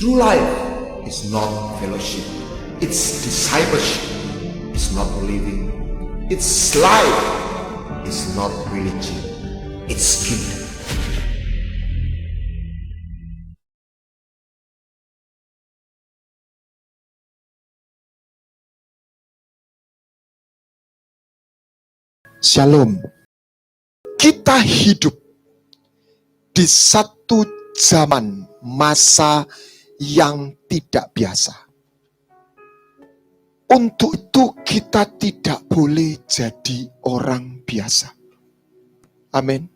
True life is not fellowship, it's discipleship. It's not living, it's life. It's not religion, it's kingdom. Shalom. Kita hidup di satu zaman masa yang tidak biasa. Untuk itu kita tidak boleh jadi orang biasa. Amin.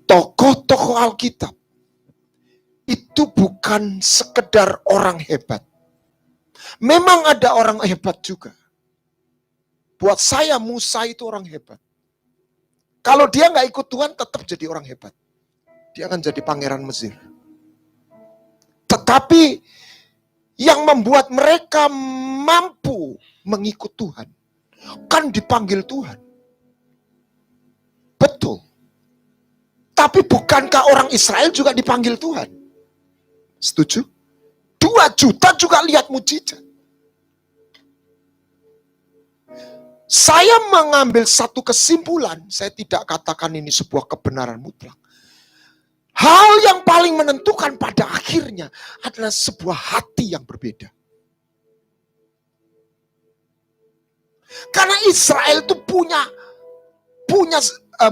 Tokoh-tokoh Alkitab itu bukan sekedar orang hebat. Memang ada orang hebat juga. Buat saya Musa itu orang hebat. Kalau dia nggak ikut Tuhan tetap jadi orang hebat. Dia akan jadi pangeran Mesir. Tetapi yang membuat mereka mampu mengikut Tuhan kan dipanggil Tuhan. Betul. Tapi bukankah orang Israel juga dipanggil Tuhan? Setuju? 2 juta juga lihat mujizat. Saya mengambil satu kesimpulan, saya tidak katakan ini sebuah kebenaran mutlak. Hal yang paling menentukan pada akhirnya adalah sebuah hati yang berbeda. Karena Israel itu punya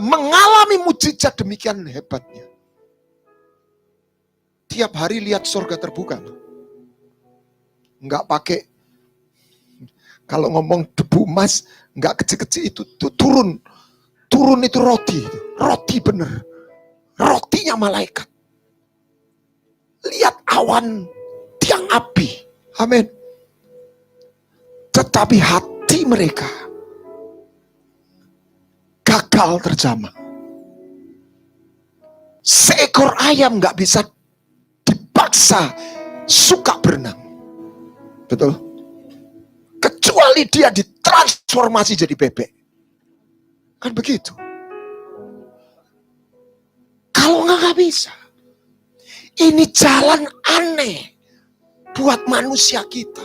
mengalami mujizat demikian hebatnya. Tiap hari lihat surga terbuka. Enggak pakai, kalau ngomong debu emas, enggak kecil-kecil itu turun itu roti bener. Rotinya malaikat. Lihat awan tiang api. Amin. Tetapi hati mereka gagal terjamah. Seekor ayam gak bisa dipaksa suka berenang. Betul? Kecuali dia ditransformasi jadi bebek. Kan begitu. Kalau nggak bisa. Ini jalan aneh buat manusia kita.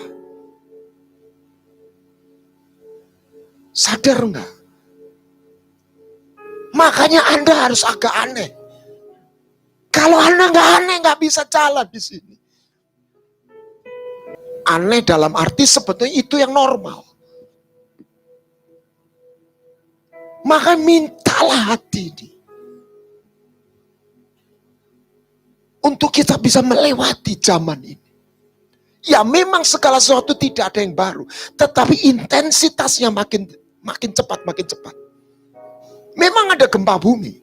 Sadar nggak? Makanya Anda harus agak aneh. Kalau Anda nggak aneh, nggak bisa jalan di sini. Aneh dalam arti sebetulnya itu yang normal. Maka mintalah hati ini. Untuk kita bisa melewati zaman ini. Ya memang segala sesuatu tidak ada yang baru. Tetapi intensitasnya makin cepat. Memang ada gempa bumi.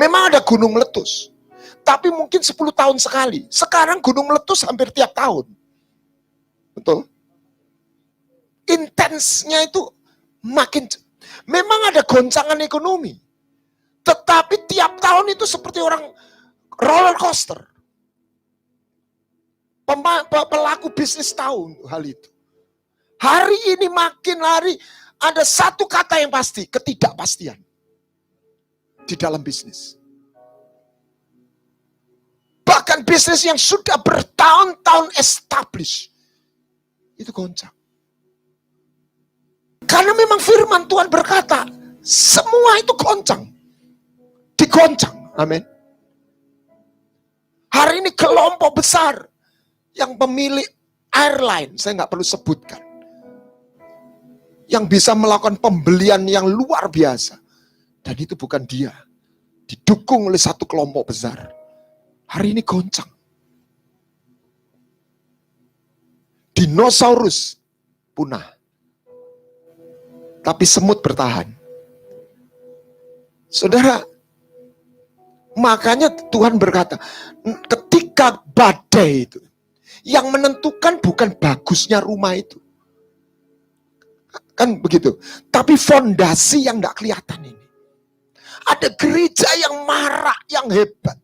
Memang ada gunung meletus. Tapi mungkin 10 tahun sekali. Sekarang gunung meletus hampir tiap tahun. Betul? Intensnya itu makin. Memang ada goncangan ekonomi. Tetapi tiap tahun itu seperti orang roller coaster. Pelaku bisnis tahu hal itu. Hari ini makin hari ada satu kata yang pasti, ketidakpastian. Di dalam bisnis. Bahkan bisnis yang sudah bertahun-tahun established. Itu goncang. Karena memang firman Tuhan berkata, semua itu goncang. Digoncang. Amin. Hari ini kelompok besar yang pemilik airline, saya nggak perlu sebutkan, yang bisa melakukan pembelian yang luar biasa. Dan itu bukan dia. Didukung oleh satu kelompok besar. Hari ini goncang. Dinosaurus punah. Tapi semut bertahan. Saudara, makanya Tuhan berkata, ketika badai itu, yang menentukan bukan bagusnya rumah itu. Kan begitu. Tapi fondasi yang gak kelihatan ini. Ada gereja yang marak, yang hebat.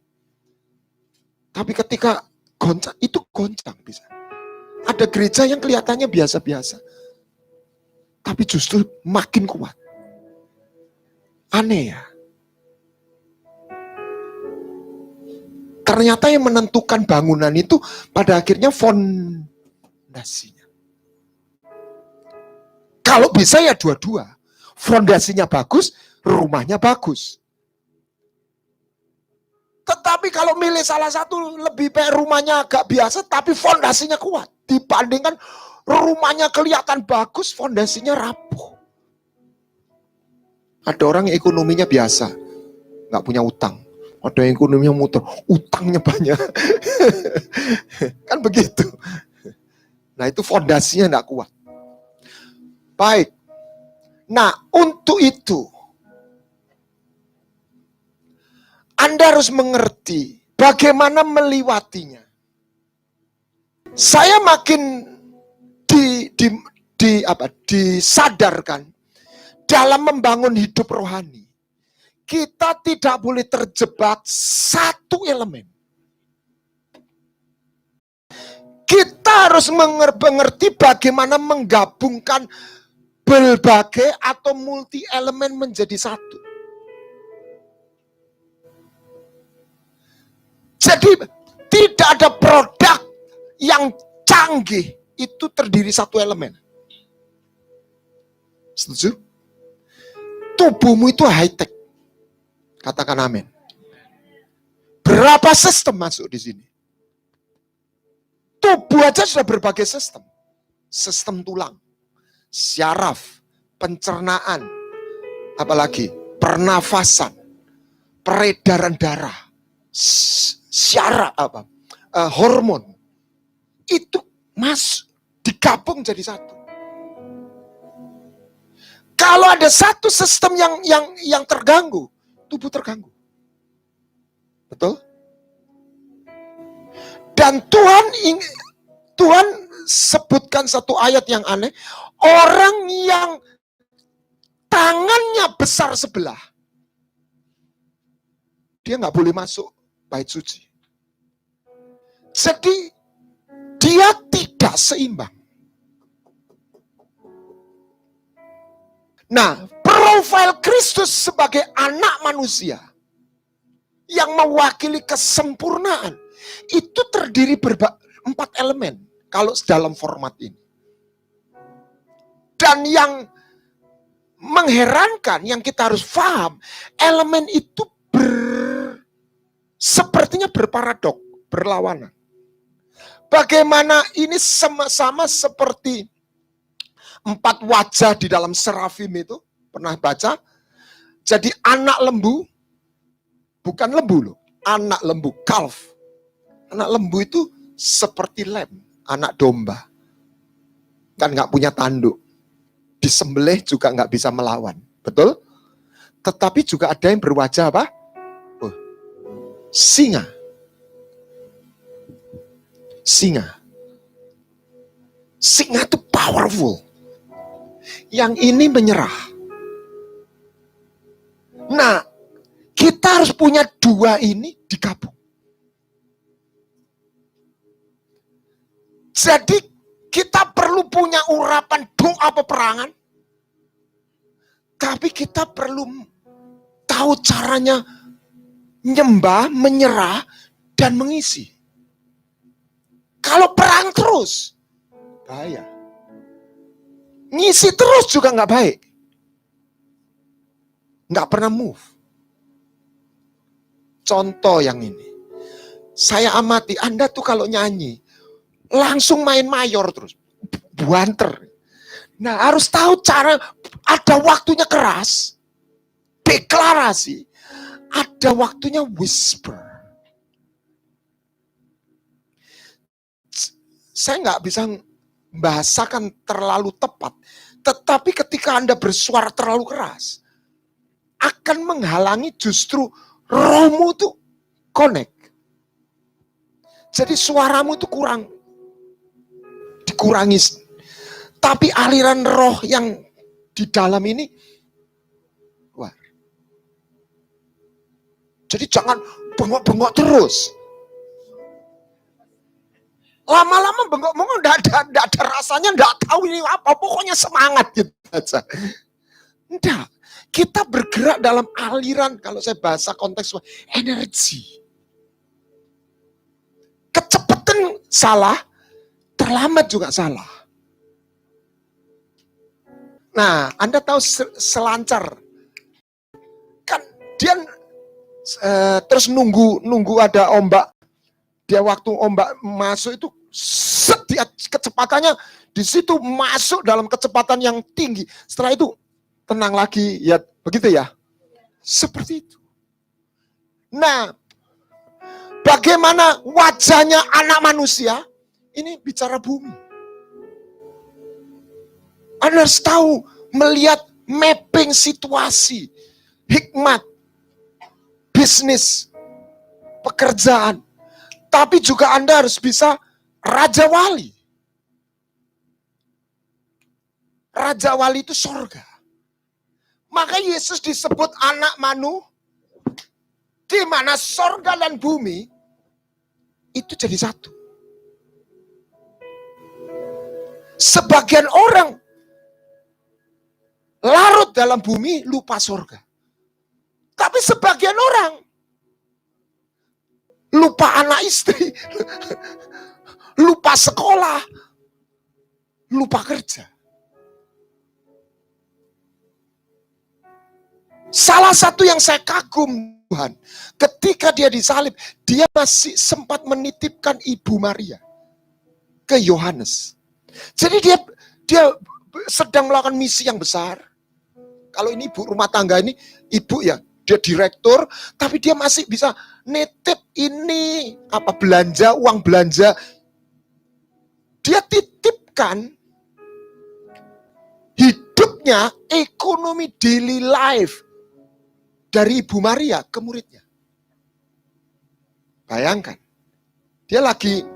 Tapi ketika goncang, itu goncang bisa. Ada gereja yang kelihatannya biasa-biasa. Tapi justru makin kuat. Aneh ya. Ternyata yang menentukan bangunan itu pada akhirnya fondasinya. Kalau bisa ya dua-dua. Fondasinya bagus, rumahnya bagus. Tetapi kalau milih salah satu, lebih baik rumahnya agak biasa tapi fondasinya kuat. Dibandingkan rumahnya kelihatan bagus, fondasinya rapuh. Ada orang yang ekonominya biasa, nggak punya utang. Ada yang ekonominya muter, utangnya banyak. Kan begitu. Nah itu fondasinya nggak kuat. Baik. Nah untuk itu, Anda harus mengerti bagaimana melewatinya. Saya makin disadarkan dalam membangun hidup rohani. Kita tidak boleh terjebak satu elemen. Kita harus mengerti bagaimana menggabungkan berbagai atau multi elemen menjadi satu. Jadi tidak ada produk yang canggih itu terdiri satu elemen. Setuju? Tubuhmu itu high-tech. Katakan amin. Berapa sistem masuk di sini? Tubuh aja sudah berbagai sistem. Sistem tulang, syaraf, pencernaan, apalagi pernafasan, peredaran darah, syaraf, hormon. Itu digabung jadi satu. Kalau ada satu sistem yang terganggu, tubuh terganggu. Betul? Dan Tuhan sebutkan satu ayat yang aneh. Orang yang tangannya besar sebelah, dia nggak boleh masuk bait suci. Jadi dia tidak seimbang. Nah, profil Kristus sebagai anak manusia yang mewakili kesempurnaan itu terdiri 4 elemen kalau dalam format ini. Dan yang mengherankan, yang kita harus paham, elemen itu sepertinya berparadok, berlawanan. Bagaimana ini sama-sama seperti 4 wajah di dalam serafim itu, pernah baca? Jadi anak lembu, bukan lembu loh, anak lembu, calf. Anak lembu itu seperti lamb, anak domba. Kan nggak punya tanduk. Disembelih juga nggak bisa melawan. Betul? Tetapi juga ada yang berwajah apa? Singa. Singa. Singa itu powerful. Yang ini menyerah. Nah, kita harus punya 2 ini digabung. Jadi kita perlu punya urapan doa peperangan. Tapi kita perlu tahu caranya nyembah, menyerah, dan mengisi. Kalau perang terus, bahaya. Ngisi terus juga nggak baik. Nggak pernah move. Contoh yang ini. Saya amati, Anda tuh kalau nyanyi, langsung main mayor terus. Buanter. Nah harus tahu cara, ada waktunya keras, deklarasi, ada waktunya whisper. Saya nggak bisa membahasakan terlalu tepat, tetapi ketika Anda bersuara terlalu keras, akan menghalangi justru rohmu tuh connect. Jadi suaramu itu dikurangi. Tapi aliran roh yang di dalam ini, wah. Jadi jangan bengok-bengok terus. Lama-lama bengok-bengok enggak ada rasanya, enggak tahu ini apa, pokoknya semangat gitu aja. Enggak, kita bergerak dalam aliran, kalau saya bahasa konteks energi. salah, terlambat juga salah. Nah, Anda tahu selancar. Kan dia terus nunggu ada ombak. Dia waktu ombak masuk itu kecepatannya di situ masuk dalam kecepatan yang tinggi. Setelah itu tenang lagi, ya begitu ya. Seperti itu. Nah, bagaimana wajahnya anak manusia? Ini bicara bumi. Anda harus tahu, melihat mapping situasi, hikmat, bisnis, pekerjaan. Tapi juga Anda harus bisa Raja Wali. Raja Wali itu sorga. Maka Yesus disebut anak manu, di mana sorga dan bumi itu jadi satu. Sebagian orang larut dalam bumi, lupa sorga. Tapi sebagian orang lupa anak istri, lupa sekolah, lupa kerja. Salah satu yang saya kagum Tuhan, ketika dia disalib, dia masih sempat menitipkan Ibu Maria ke Yohanes. Jadi dia sedang melakukan misi yang besar. Kalau ini ibu rumah tangga ini, ibu ya, dia direktur, tapi dia masih bisa nitip ini, belanja, uang belanja. Dia titipkan hidupnya, ekonomi daily life dari Ibu Maria ke muridnya. Bayangkan, dia lagi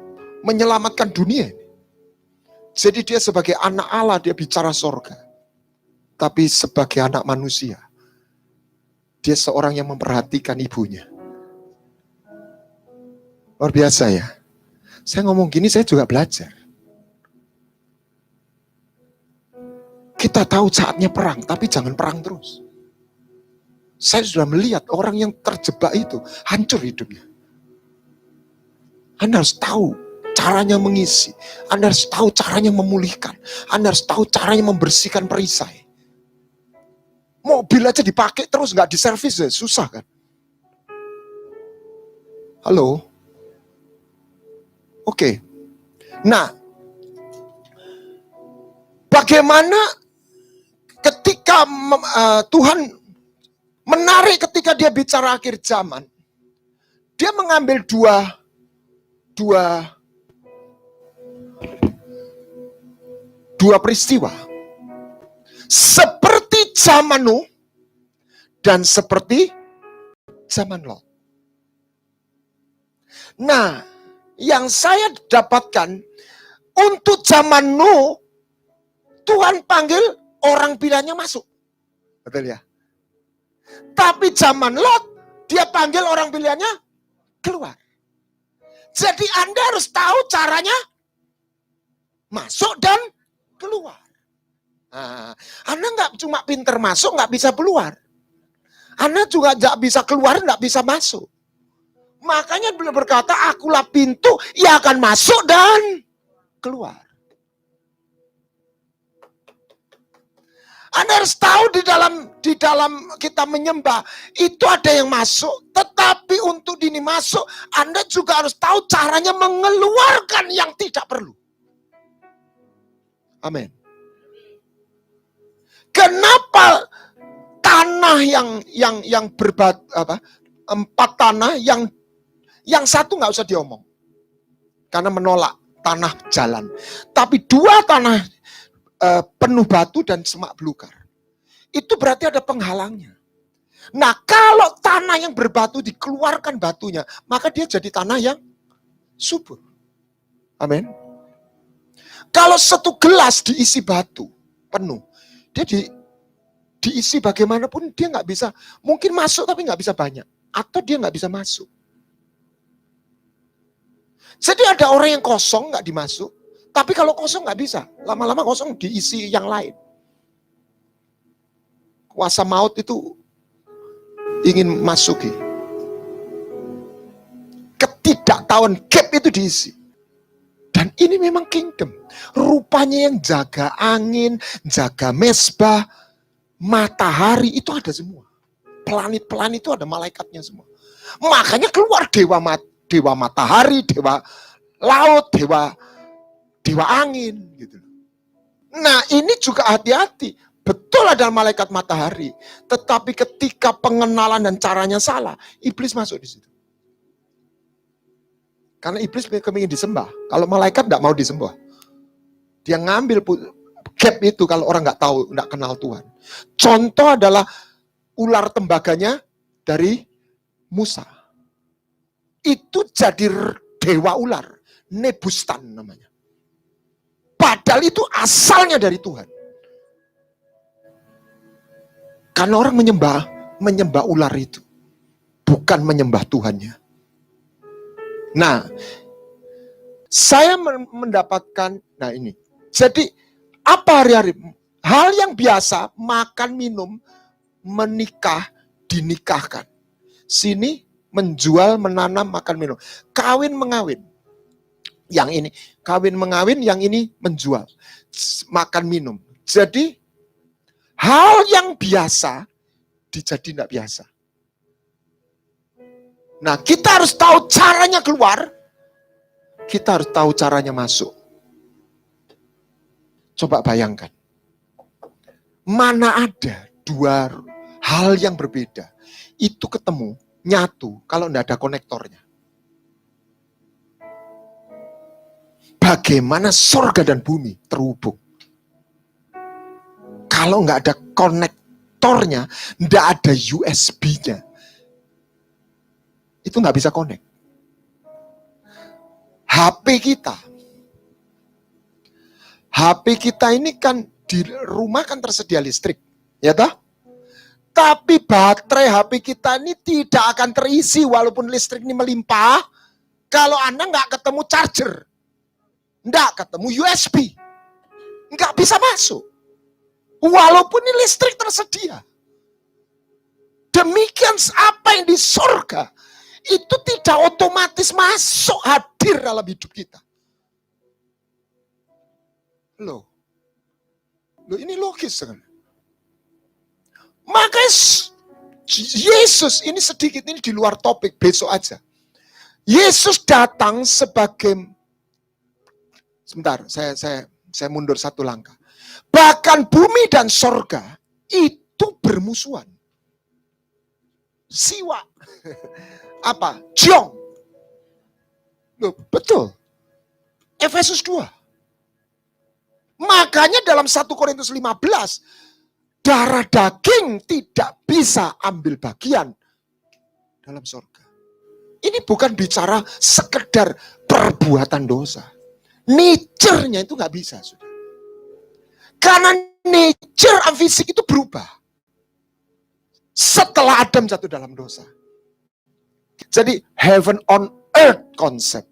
menyelamatkan dunia. Jadi dia sebagai anak Allah, dia bicara sorga. Tapi sebagai anak manusia, dia seorang yang memperhatikan ibunya. Luar biasa ya. Saya ngomong gini, saya juga belajar. Kita tahu saatnya perang, tapi jangan perang terus. Saya sudah melihat orang yang terjebak itu, hancur hidupnya. Anda harus tahu caranya mengisi. Anda harus tahu caranya memulihkan. Anda harus tahu caranya membersihkan perisai. Mobil aja dipakai terus, nggak diservis ya, susah kan? Halo? Oke. Nah, bagaimana ketika Tuhan menarik ketika dia bicara akhir zaman, dia mengambil dua peristiwa. Seperti zaman Nuh dan seperti zaman Lot. Nah, yang saya dapatkan untuk zaman Nuh, Tuhan panggil orang pilihannya masuk. Betul ya? Tapi zaman Lot, dia panggil orang pilihannya keluar. Jadi Anda harus tahu caranya masuk dan keluar. Nah, Anda nggak cuma pinter masuk, nggak bisa keluar. Anda juga nggak bisa keluar, nggak bisa masuk. Makanya beliau berkata, akulah pintu, ia akan masuk dan keluar. Anda harus tahu di dalam kita menyembah, itu ada yang masuk. Tetapi untuk ini masuk, Anda juga harus tahu caranya mengeluarkan yang tidak perlu. Amin. Kenapa tanah yang berbatu, empat tanah yang satu nggak usah diomong, karena menolak tanah jalan. Tapi dua tanah penuh batu dan semak belukar, itu berarti ada penghalangnya. Nah, kalau tanah yang berbatu dikeluarkan batunya, maka dia jadi tanah yang subur. Amin. Kalau satu gelas diisi batu penuh, dia diisi bagaimanapun dia nggak bisa, mungkin masuk tapi nggak bisa banyak, atau dia nggak bisa masuk. Jadi ada orang yang kosong nggak dimasuk, tapi kalau kosong nggak bisa, lama-lama kosong diisi yang lain. Kuasa maut itu ingin masuki. Ketidaktahuan gap itu diisi. Ini memang kingdom. Rupanya yang jaga angin, jaga mesbah, matahari itu ada semua. Planet-planet itu ada malaikatnya semua. Makanya keluar dewa matahari, dewa laut, dewa angin gitu. Nah, ini juga hati-hati. Betul ada malaikat matahari, tetapi ketika pengenalan dan caranya salah, iblis masuk di situ. Karena iblis ingin disembah. Kalau malaikat tidak mau disembah. Dia ngambil gap itu kalau orang nggak tahu, nggak kenal Tuhan. Contoh adalah ular tembaganya dari Musa. Itu jadi dewa ular. Nebustan namanya. Padahal itu asalnya dari Tuhan. Karena orang menyembah ular itu. Bukan menyembah Tuhannya. Nah, saya mendapatkan, nah ini. Jadi, apa hari-hari? Hal yang biasa, makan, minum, menikah, dinikahkan. Sini, menjual, menanam, makan, minum. Kawin, mengawin. Yang ini, kawin, mengawin, yang ini menjual. Makan, minum. Jadi, hal yang biasa, dijadi tidak biasa. Nah, kita harus tahu caranya keluar, kita harus tahu caranya masuk. Coba bayangkan, mana ada dua hal yang berbeda, itu ketemu, nyatu, kalau tidak ada konektornya. Bagaimana surga dan bumi terhubung? Kalau nggak ada konektornya, nggak ada USB-nya, itu nggak bisa connect. HP kita ini kan di rumah kan tersedia listrik, ya toh? Tapi baterai HP kita ini tidak akan terisi walaupun listrik ini melimpah kalau Anda nggak ketemu charger, nggak ketemu USB, nggak bisa masuk. Walaupun ini listrik tersedia. Demikian apa yang di surga itu tidak otomatis masuk hadir dalam hidup kita. Loh ini logis kan? Maka Yesus ini sedikit ini di luar topik, besok aja. Yesus datang sebagai, sebentar, saya mundur satu langkah. Bahkan bumi dan sorga itu bermusuhan. Siwa. Apa? Jong. Loh, betul. Efesus 2. Makanya dalam 1 Korintus 15, darah daging tidak bisa ambil bagian dalam surga. Ini bukan bicara sekedar perbuatan dosa. Nature-nya itu nggak bisa, sudah. Karena nature fisik itu berubah setelah Adam jatuh dalam dosa. Jadi heaven on earth konsep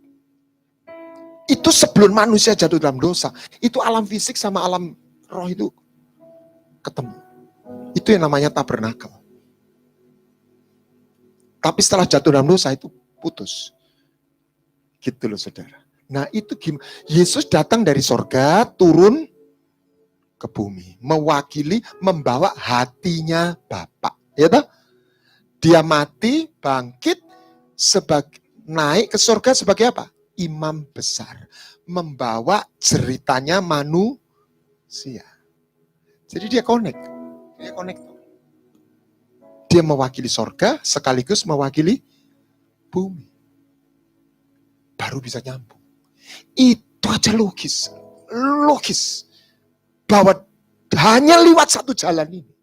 itu sebelum manusia jatuh dalam dosa, itu alam fisik sama alam roh itu ketemu. Itu yang namanya tabernakel. Tapi setelah jatuh dalam dosa itu putus. Gitu loh saudara. Nah itu gimana? Yesus datang dari sorga, turun ke bumi. Mewakili, membawa hatinya Bapa. Ya toh? Dia mati, bangkit, naik ke surga sebagai apa? Imam besar. Membawa ceritanya manusia. Jadi dia connect. Dia connect. Dia mewakili surga sekaligus mewakili bumi. Baru bisa nyambung. Itu aja logis. Logis. Bahwa hanya lewat satu jalan ini.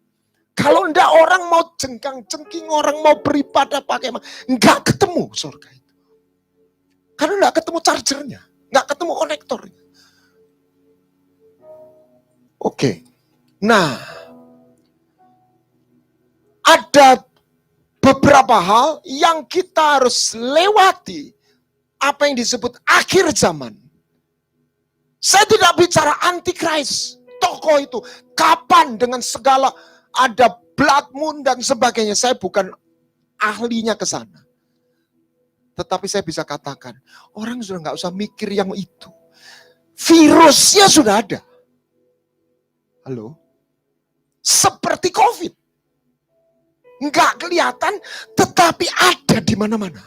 Kalau enggak orang mau jengkang-jengking, orang mau beribadah pakai, enggak ketemu surga itu. Karena enggak ketemu chargernya, enggak ketemu konektornya. Oke. Nah, ada beberapa hal yang kita harus lewati, apa yang disebut akhir zaman. Saya tidak bicara antikris, tokoh itu. Kapan dengan segala ada blood moon dan sebagainya. Saya bukan ahlinya ke sana. Tetapi saya bisa katakan, orang sudah nggak usah mikir yang itu. Virusnya sudah ada. Halo? Seperti COVID. Nggak kelihatan, tetapi ada di mana-mana.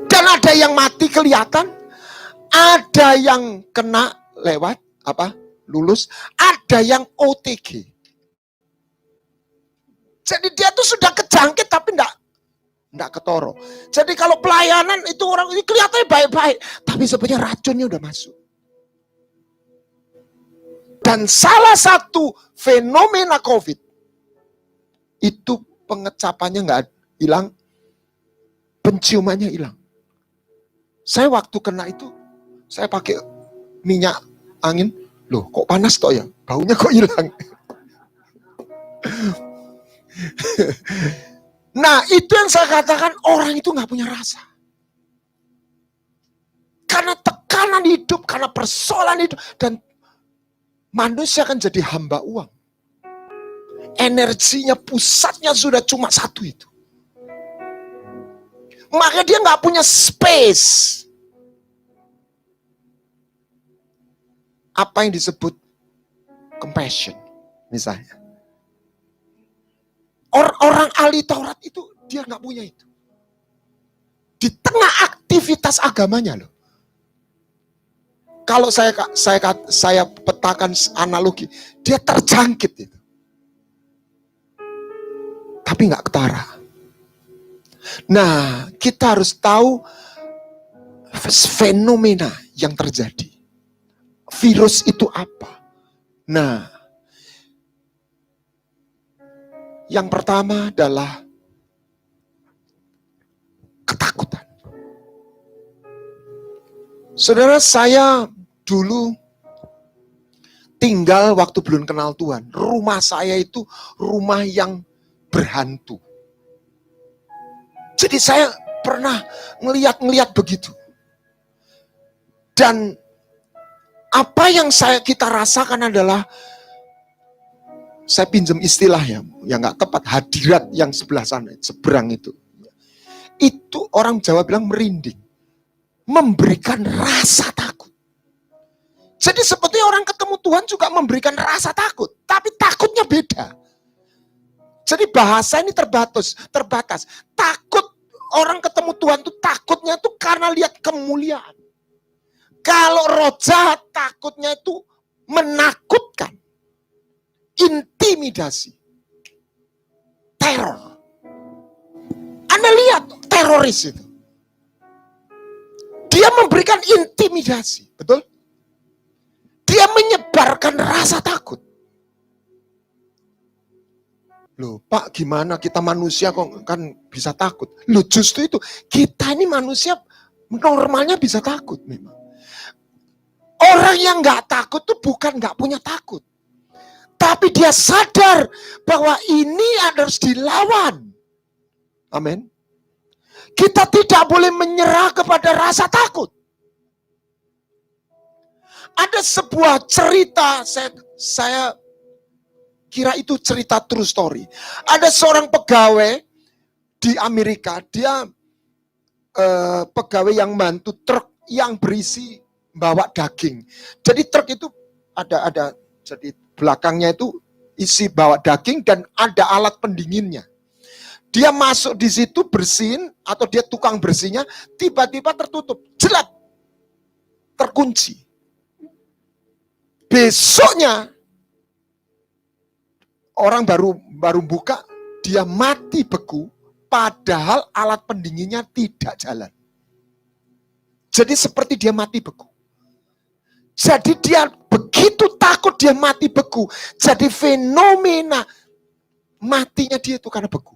Dan ada yang mati kelihatan, ada yang kena lewat, lulus, ada yang OTG. Jadi dia tuh sudah kejangkit tapi enggak ketoro. Jadi kalau pelayanan itu orang ini kelihatannya baik-baik, tapi sebenarnya racunnya udah masuk. Dan salah satu fenomena COVID itu pengecapannya enggak hilang, penciumannya hilang. Saya waktu kena itu, saya pakai minyak angin, loh kok panas toh ya, baunya kok hilang. Nah itu yang saya katakan, orang itu gak punya rasa. Karena tekanan hidup, karena persoalan hidup, dan manusia kan jadi hamba uang. Energinya, pusatnya sudah cuma satu itu. Maka dia gak punya space. Apa yang disebut compassion misalnya. Orang ahli Taurat itu dia nggak punya itu. Di tengah aktivitas agamanya loh. Kalau saya petakan analogi, dia terjangkit itu. Tapi nggak ketara. Nah, kita harus tahu fenomena yang terjadi. Virus itu apa? Nah, yang pertama adalah ketakutan. Saudara, saya dulu tinggal waktu belum kenal Tuhan. Rumah saya itu rumah yang berhantu. Jadi saya pernah ngeliat begitu. Dan apa yang kita rasakan adalah, saya pinjam istilah yang nggak tepat, hadirat yang sebelah sana, seberang itu. Itu orang Jawa bilang merinding. Memberikan rasa takut. Jadi seperti orang ketemu Tuhan juga memberikan rasa takut. Tapi takutnya beda. Jadi bahasa ini terbatas. Takut orang ketemu Tuhan itu takutnya itu karena lihat kemuliaan. Kalau roh jahat takutnya itu menakutkan. Intimidasi. Teror. Anda lihat teroris itu. Dia memberikan intimidasi. Betul? Dia menyebarkan rasa takut. Loh Pak, gimana kita manusia kok kan bisa takut? Loh justru itu, kita ini manusia normalnya bisa takut memang. Orang yang gak takut tuh bukan gak punya takut. Tapi dia sadar bahwa ini harus dilawan. Amin. Kita tidak boleh menyerah kepada rasa takut. Ada sebuah cerita, saya kira itu cerita true story. Ada seorang pegawai di Amerika, dia pegawai yang bantu truk yang berisi bawa daging. Jadi truk itu ada jadi belakangnya itu isi bawa daging dan ada alat pendinginnya. Dia masuk di situ bersihin atau dia tukang bersihnya, tiba-tiba tertutup, jelat, terkunci. Besoknya orang baru buka, dia mati beku, padahal alat pendinginnya tidak jalan. Jadi seperti dia mati beku. Jadi dia begitu takut dia mati beku. Jadi fenomena matinya dia itu karena beku.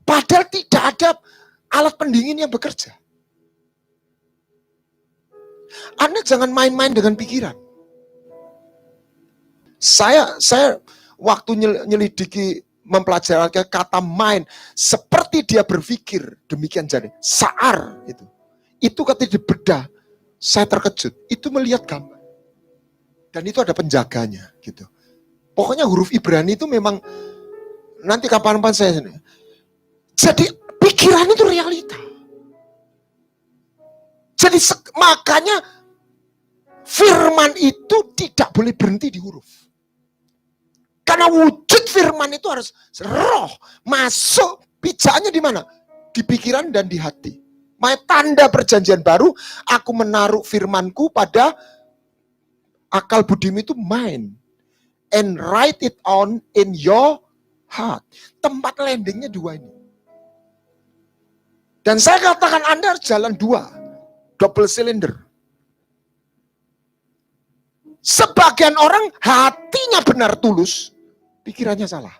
Padahal tidak ada alat pendingin yang bekerja. Anda jangan main-main dengan pikiran. Saya waktu nyelidiki mempelajari kata main, seperti dia berpikir demikian jadi. Saar itu. Itu ketika dibedah, saya terkejut. Itu melihat gambar. Dan itu ada penjaganya gitu. Pokoknya huruf Ibrani itu memang nanti kapan-kapan saya ini. Jadi pikiran itu realita. Jadi makanya firman itu tidak boleh berhenti di huruf. Karena wujud firman itu harus roh masuk, pijaknya di mana? Di pikiran dan di hati. Makanya tanda perjanjian baru, aku menaruh firmanku pada akal budimu itu mind. And write it on in your heart. Tempat landingnya dua ini. Dan saya katakan Anda harus jalan dua. Double cylinder. Sebagian orang hatinya benar tulus, pikirannya salah.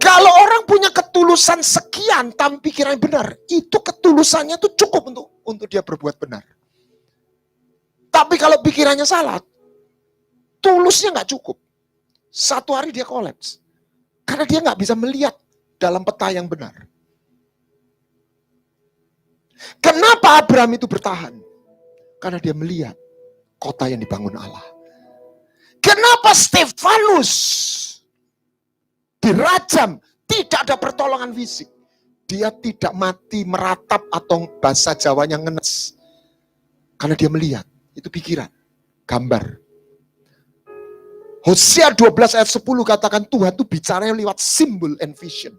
Kalau orang punya ketulusan sekian, tapi pikirannya benar, itu ketulusannya itu cukup untuk dia berbuat benar. Tapi kalau pikirannya salah, tulusnya nggak cukup. Satu hari dia kolaps. Karena dia nggak bisa melihat dalam peta yang benar. Kenapa Abraham itu bertahan? Karena dia melihat kota yang dibangun Allah. Kenapa Stefanus dirajam? Tidak ada pertolongan fisik. Dia tidak mati meratap atau bahasa Jawanya ngenes. Karena dia melihat. Itu pikiran. Gambar. Hosea 12 ayat 10 katakan Tuhan itu bicaranya lewat simbol and vision.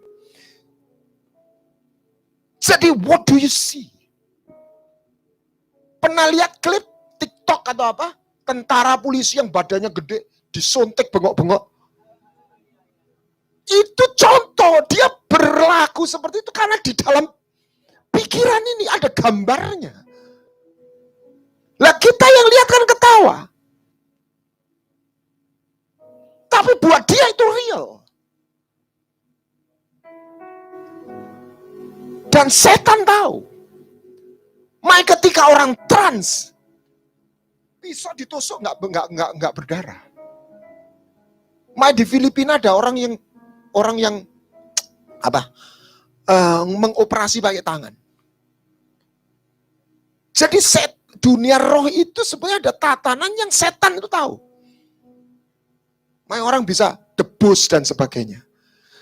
Jadi what do you see? Pernah lihat klip TikTok atau apa? Tentara polisi yang badannya gede, disuntik bengok-bengok. Itu contoh, dia berlaku seperti itu karena di dalam pikiran ini ada gambarnya. Lah kita yang lihat kan ketawa. Tapi buat dia itu real. Dan setan tahu. Makanya ketika orang trans, pisau ditusuk nggak berdarah. Makanya di Filipina ada orang yang mengoperasi pakai tangan. Jadi dunia roh itu sebenarnya ada tatanan yang setan itu tahu. Makanya orang bisa debus dan sebagainya.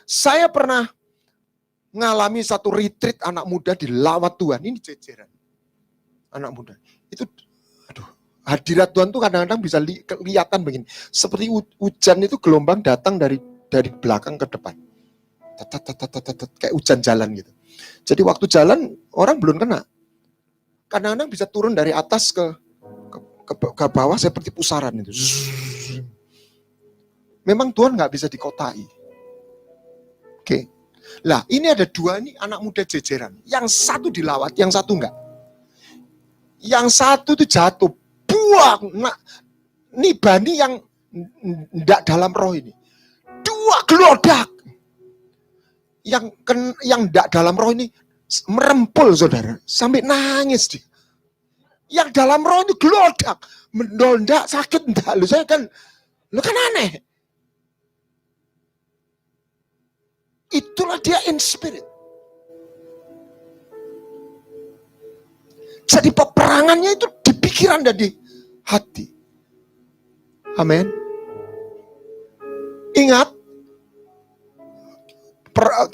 Saya pernah mengalami satu retreat anak muda di Lawat Tuhan. Ini jejeran. Anak muda. Itu, hadirat Tuhan tuh kadang-kadang bisa kelihatan begini. Seperti hujan itu gelombang datang dari belakang ke depan. Kayak hujan jalan gitu. Jadi waktu jalan orang belum kena. Kadang-kadang bisa turun dari atas ke bawah seperti pusaran itu. Memang Tuhan nggak bisa dikotai. Oke. Lah ini ada dua nih anak muda jejeran. Yang satu dilawat, yang satu enggak. Yang satu itu jatuh, buang. Nah, ini bani yang enggak dalam roh ini. Dua gelodak. Yang enggak dalam roh ini merempul saudara. Sampai nangis dia. Yang dalam roh itu gelodak. Mendondak sakit enggak. Lu kan aneh. Itulah dia in spirit. Jadi peperangannya itu di pikiran dan di hati. Amin. Ingat,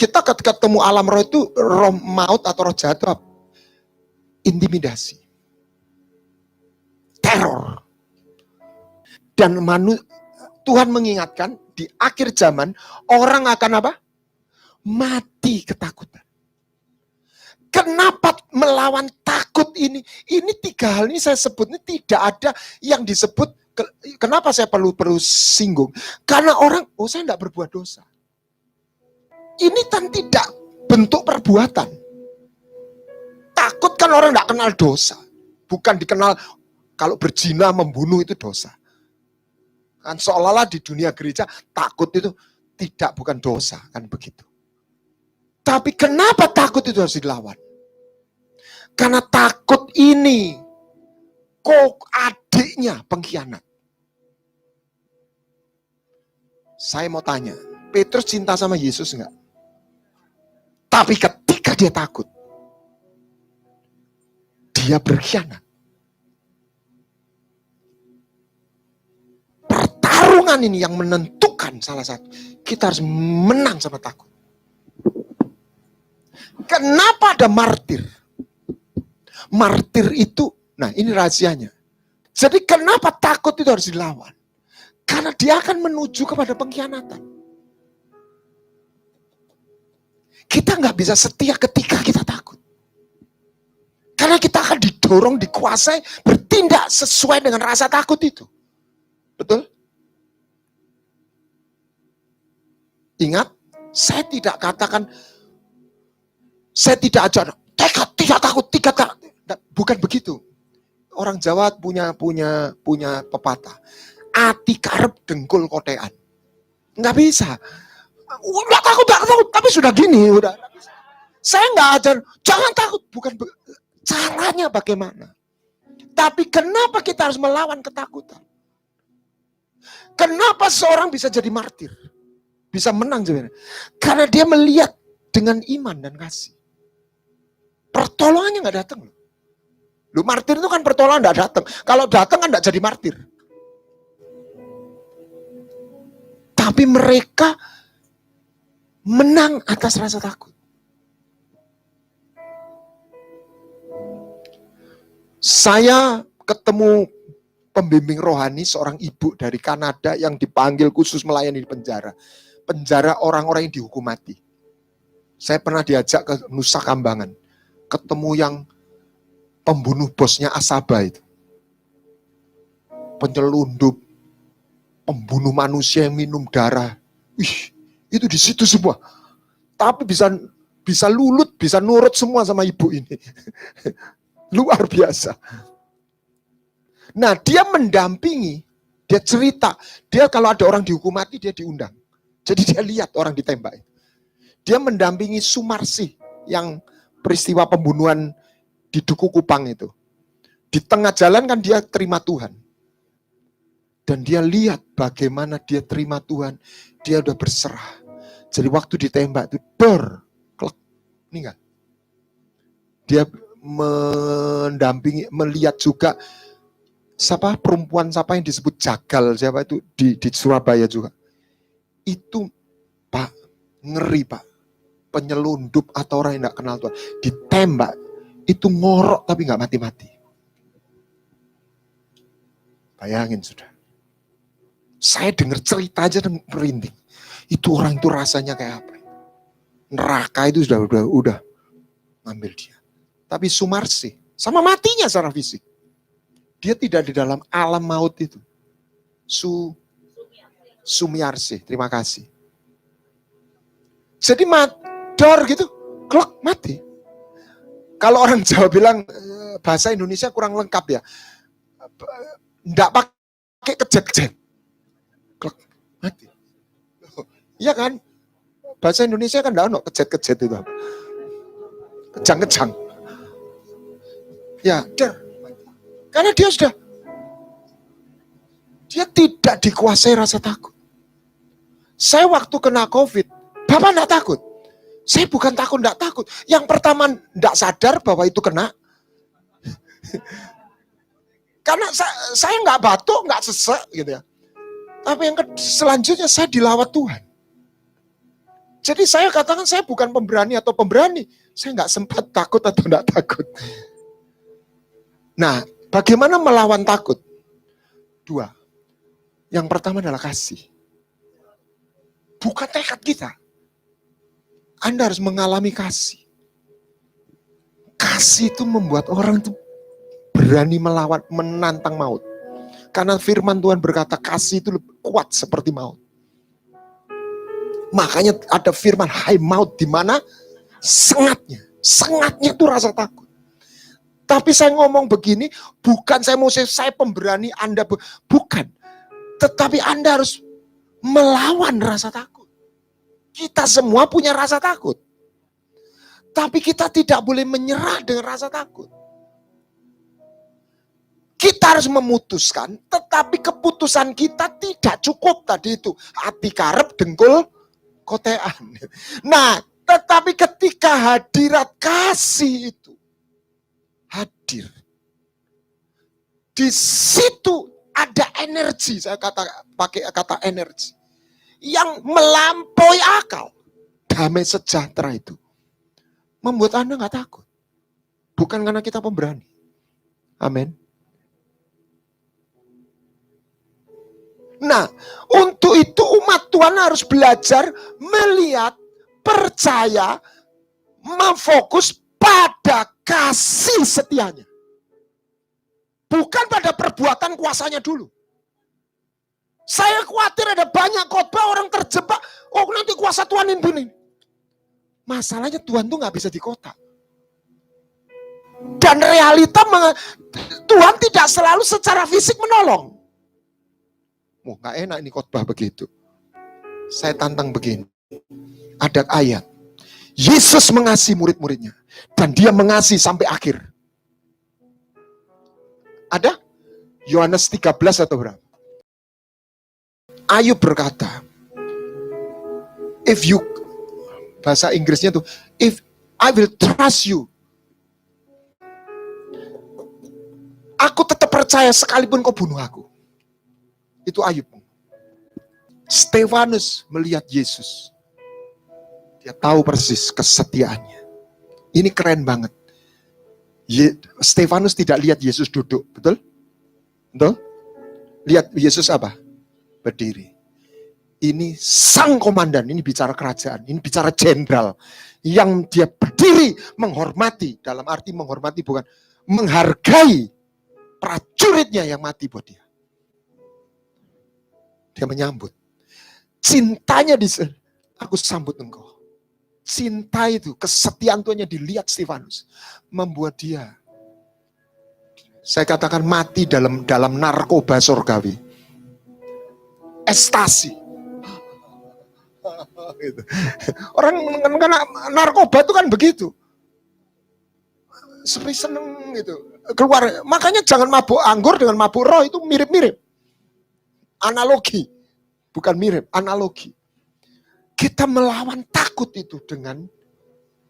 kita ketika ketemu alam roh itu, roh maut atau roh jahat itu apa? Intimidasi. Teror. Dan Tuhan mengingatkan, di akhir zaman, orang akan apa? Mati ketakutan. Kenapa melawan takut ini? Ini tiga hal ini saya sebut, ini tidak ada yang disebut. Kenapa saya perlu singgung? Karena orang, saya tidak berbuat dosa. Ini kan tidak bentuk perbuatan. Takut kan orang tidak kenal dosa. Bukan dikenal kalau berzina, membunuh itu dosa. Kan seolah-olah di dunia gereja takut itu bukan dosa, kan begitu. Tapi kenapa takut itu harus dilawan? Karena takut ini kok adiknya pengkhianat. Saya mau tanya, Petrus cinta sama Yesus enggak? Tapi ketika dia takut, dia berkhianat. Pertarungan ini yang menentukan salah satu. Kita harus menang sama takut. Kenapa ada martir? Martir itu, nah ini rahasianya. Jadi kenapa takut itu harus dilawan? Karena dia akan menuju kepada pengkhianatan. Kita nggak bisa setia ketika kita takut. Karena kita akan didorong, dikuasai, bertindak sesuai dengan rasa takut itu. Betul? Ingat, saya tidak katakan, saya tidak ajar, tidak takut. Bukan begitu. Orang Jawa punya pepatah. Ati karep dengkul kotean. Nggak bisa. Nggak takut, tapi sudah gini, udah. Saya nggak ajar, jangan takut. Bukan caranya bagaimana. Tapi kenapa kita harus melawan ketakutan? Kenapa seorang bisa jadi martir? Bisa menang sebenarnya. Karena dia melihat dengan iman dan kasih. Pertolongannya nggak datang. Lu martir itu kan pertolongan nggak datang. Kalau datang kan nggak jadi martir. Tapi mereka menang atas rasa takut. Saya ketemu pembimbing rohani, seorang ibu dari Kanada yang dipanggil khusus melayani di penjara. Penjara orang-orang yang dihukum mati. Saya pernah diajak ke Nusa Kambangan. Ketemu yang pembunuh bosnya Asaba itu. Penyelundup, pembunuh manusia yang minum darah. Wih, itu di situ semua. Tapi bisa lulut, bisa nurut semua sama ibu ini. Luar biasa. Nah, dia mendampingi, dia cerita. Dia kalau ada orang dihukum mati, dia diundang. Jadi dia lihat orang ditembak. Dia mendampingi Sumarsi yang peristiwa pembunuhan di Duku Kupang itu. Di tengah jalan kan dia terima Tuhan. Dan dia lihat bagaimana dia terima Tuhan. Dia udah berserah. Jadi waktu ditembak itu, klek, meninggal. Dia mendampingi, melihat juga perempuan yang disebut Jagal, siapa itu di Surabaya juga. Itu Pak, ngeri Pak. Penyelundup atau orang yang tidak kenal Tuhan. Ditembak, itu ngorok tapi nggak mati-mati. Bayangin sudah. Saya dengar cerita aja dan merinding. Itu orang itu rasanya kayak apa? Neraka itu udah ngambil dia. Tapi Sumarsi, sama matinya secara fisik. Dia tidak di dalam alam maut itu. Sumiarsi, terima kasih. Jadi dor gitu, klok, mati. Kalau orang Jawa bilang bahasa Indonesia kurang lengkap ya. Nggak pakai kejet-kejet. Klok, mati. Iya kan? Bahasa Indonesia kan nggak ada kejet-kejet itu. Kejang-kejang. Ya, karena dia tidak dikuasai rasa takut. Saya waktu kena COVID, Bapak enggak takut. Saya bukan enggak takut. Yang pertama enggak sadar bahwa itu kena. Karena saya enggak batuk, enggak sesek gitu ya. Tapi yang selanjutnya saya dilawat Tuhan. Jadi saya katakan saya bukan pemberani atau pemberani. Saya enggak sempat takut atau enggak takut. Nah, bagaimana melawan takut? 2. Yang pertama adalah kasih. Bukan tekad kita. Anda harus mengalami kasih. Kasih itu membuat orang itu berani melawan, menantang maut. Karena firman Tuhan berkata kasih itu lebih kuat seperti maut. Makanya ada firman, hai maut, di mana sengatnya. Sengatnya itu rasa takut. Tapi saya ngomong begini, bukan saya pemberani Anda, bukan. Tetapi Anda harus melawan rasa takut. Kita semua punya rasa takut. Tapi kita tidak boleh menyerah dengan rasa takut. Kita harus memutuskan, tetapi keputusan kita tidak cukup tadi itu. Ati karep dengkul kotean. Nah, tetapi ketika hadirat kasih itu hadir, di situ ada energi, saya pakai kata energi yang melampaui akal. Damai sejahtera itu membuat Anda nggak takut. Bukan karena kita pemberani. Amin. Nah, untuk itu umat Tuhan harus belajar melihat, percaya, memfokus pada kasih setianya. Bukan pada perbuatan kuasanya dulu. Saya khawatir ada banyak khotbah orang terjebak, oh nanti kuasa Tuhan ini. Masalahnya Tuhan tuh nggak bisa dikotak. Dan realita Tuhan tidak selalu secara fisik menolong. Oh, nggak enak ini khotbah begitu. Saya tantang begini. Ada ayat. Yesus mengasihi murid-muridnya. Dan dia mengasihi sampai akhir. Ada? Yohanes 13 atau berapa? Ayub berkata, bahasa Inggrisnya tuh, if I will trust you, aku tetap percaya sekalipun kau bunuh aku. Itu Ayub. Stefanus melihat Yesus. Dia tahu persis kesetiaannya. Ini keren banget. Stefanus tidak lihat Yesus duduk, betul? Betul? Lihat Yesus apa? Berdiri. Ini sang komandan, ini bicara kerajaan, ini bicara jenderal. Yang dia berdiri menghormati, dalam arti menghormati bukan menghargai prajuritnya yang mati buat dia. Dia menyambut. Cintanya aku sambut engkau. Cinta itu, kesetiaan Tuhannya dilihat Stefanus. Membuat dia, saya katakan mati dalam narkoba surgawi. Ekstasi. Orang karena narkoba itu kan begitu. Seperti seneng gitu. Keluar. Makanya jangan mabuk anggur dengan mabuk roh itu mirip-mirip. Analogi. Bukan mirip, analogi. Kita melawan takut itu dengan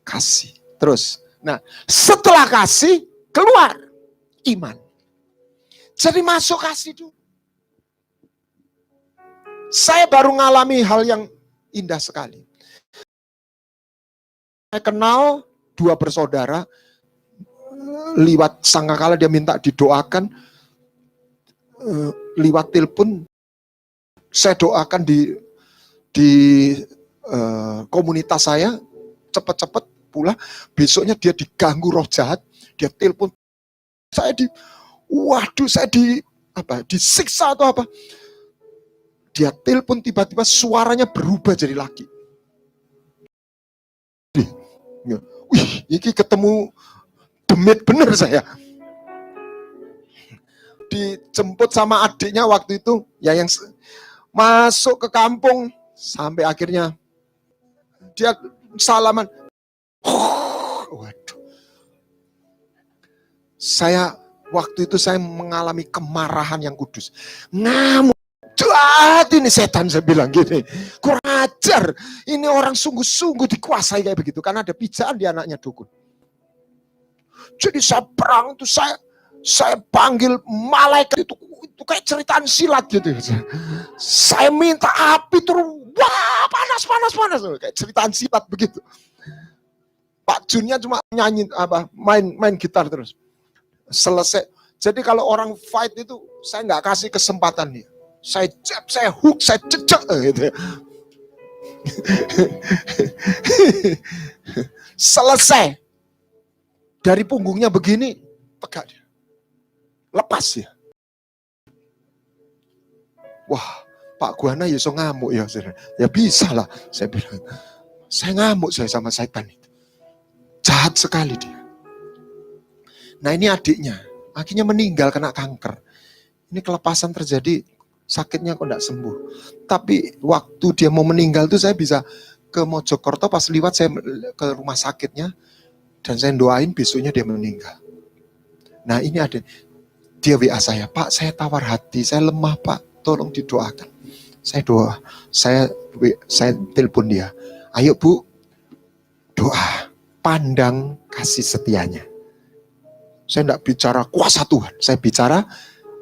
kasih. Terus. Nah, setelah kasih, keluar iman. Jadi masuk kasih dulu. Saya baru ngalami hal yang indah sekali. Saya kenal 2 bersaudara, liwat sangkakala dia minta didoakan, liwat telepon, saya doakan di komunitas saya, cepat-cepat pula, besoknya dia diganggu roh jahat, dia telepon, saya disiksa atau apa. Dia telepon tiba-tiba suaranya berubah jadi laki. Wih, ini ketemu demit bener saya. Dijemput sama adiknya waktu itu, ya yang masuk ke kampung, sampai akhirnya dia salaman. Waduh. Waktu itu saya mengalami kemarahan yang kudus. Ngamuk. Jahat ini setan, saya bilang gini. Kurang ajar. Ini orang sungguh-sungguh dikuasai kayak begitu. Karena ada pijaan di anaknya dukun. Jadi saya perang itu, saya panggil malaikat itu kayak ceritaan silat gitu. Saya minta api turun. Wah, panas. Kayak ceritaan silat begitu. Pak Junnya cuma nyanyi main gitar terus. Selesai. Jadi kalau orang fight itu saya nggak kasih kesempatan dia. Saya jab, saya hook, saya cecek gitu. Selesai. Dari punggungnya begini, tegak dia. Lepas ya. Wah, Pak Guana ya so ngamuk ya. Ya bisa lah, saya bilang. Saya ngamuk saya sama setan itu. Jahat sekali dia. Nah ini adiknya, akhirnya meninggal kena kanker. Ini kelepasan terjadi, sakitnya kok enggak sembuh. Tapi waktu dia mau meninggal tuh saya bisa ke Mojokerto, pas liwat saya ke rumah sakitnya, dan saya doain besoknya dia meninggal. Nah ini ada, dia WA saya, Pak saya tawar hati, saya lemah Pak, tolong didoakan. Saya doa, saya telepon dia, ayo Bu, doa, pandang kasih setianya. Saya enggak bicara kuasa Tuhan, saya bicara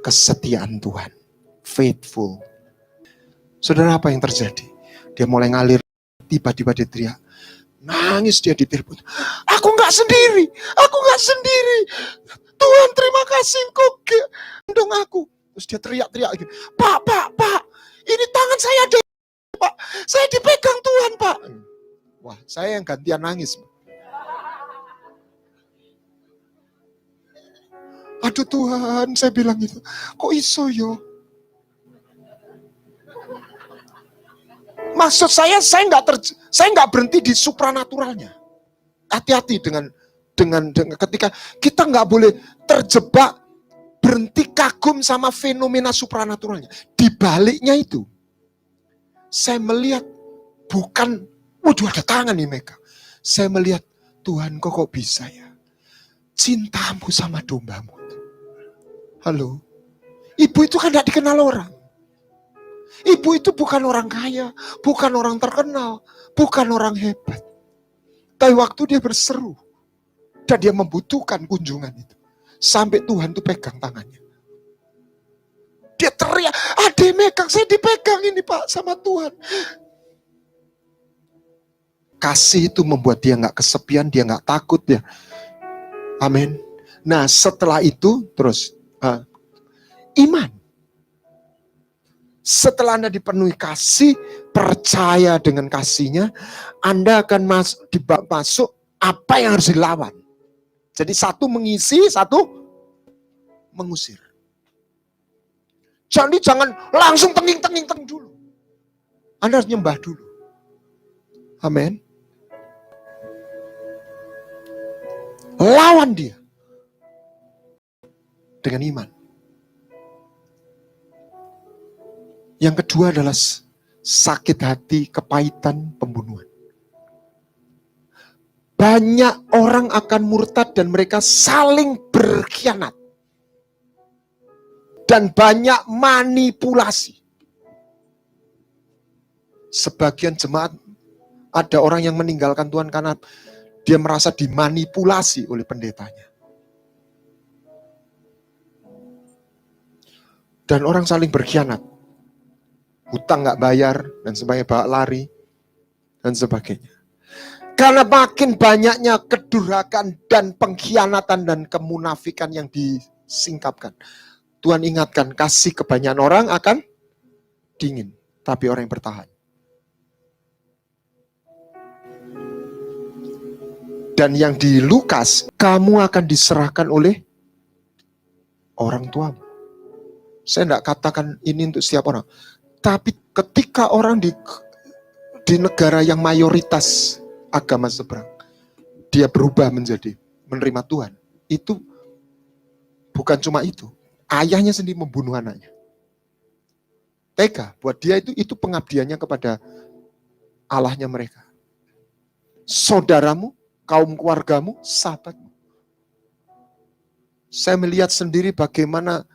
kesetiaan Tuhan. Faithful. Saudara, apa yang terjadi? Dia mulai ngalir, tiba-tiba dia teriak, Nangis dia di telepon. Aku nggak sendiri. Tuhan terima kasih Engkau gendong aku. Terus dia teriak-teriak gitu. Pak. Ini tangan saya ada, Pak. Saya dipegang Tuhan, Pak. Wah, saya yang gantian nangis. Aduh Tuhan, saya bilang gitu. Kok iso yo? Maksud saya nggak berhenti di supranaturalnya. Hati-hati dengan ketika kita nggak boleh terjebak berhenti kagum sama fenomena supranaturalnya. Di baliknya itu, saya melihat bukan, waduh ada tangan nih Mega. Saya melihat Tuhan kok bisa ya? Cintamu sama dombamu. Halo, ibu itu kan tidak dikenal orang. Ibu itu bukan orang kaya, bukan orang terkenal, bukan orang hebat. Tapi waktu dia berseru, dan dia membutuhkan kunjungan itu, sampai Tuhan tuh pegang tangannya. Dia teriak, Ade megang, saya dipegang ini Pak sama Tuhan. Kasih itu membuat dia gak kesepian, dia gak takut ya. Amin. Nah setelah itu terus iman. Setelah Anda dipenuhi kasih, percaya dengan kasihnya, Anda akan masuk apa yang harus dilawan. Jadi satu mengisi, satu mengusir. Jadi jangan langsung tenging dulu. Anda harus nyembah dulu. Amin. Lawan dia dengan iman. Yang kedua adalah sakit hati, kepahitan, pembunuhan. Banyak orang akan murtad dan mereka saling berkhianat. Dan banyak manipulasi. Sebagian jemaat, ada orang yang meninggalkan Tuhan karena dia merasa dimanipulasi oleh pendetanya. Dan orang saling berkhianat. Hutang nggak bayar, dan sebagainya, bawa lari, dan sebagainya. Karena makin banyaknya kedurhakaan dan pengkhianatan dan kemunafikan yang disingkapkan. Tuhan ingatkan, kasih kebanyakan orang akan dingin, tapi orang yang bertahan. Dan yang di Lukas, kamu akan diserahkan oleh orang tuamu. Saya tidak katakan ini untuk setiap orang. Tapi ketika orang di negara yang mayoritas agama seberang, dia berubah menjadi menerima Tuhan. Itu bukan cuma itu. Ayahnya sendiri membunuh anaknya. Tega, buat dia itu pengabdiannya kepada Allahnya mereka. Saudaramu, kaum keluargamu, sahabatmu. Saya melihat sendiri bagaimana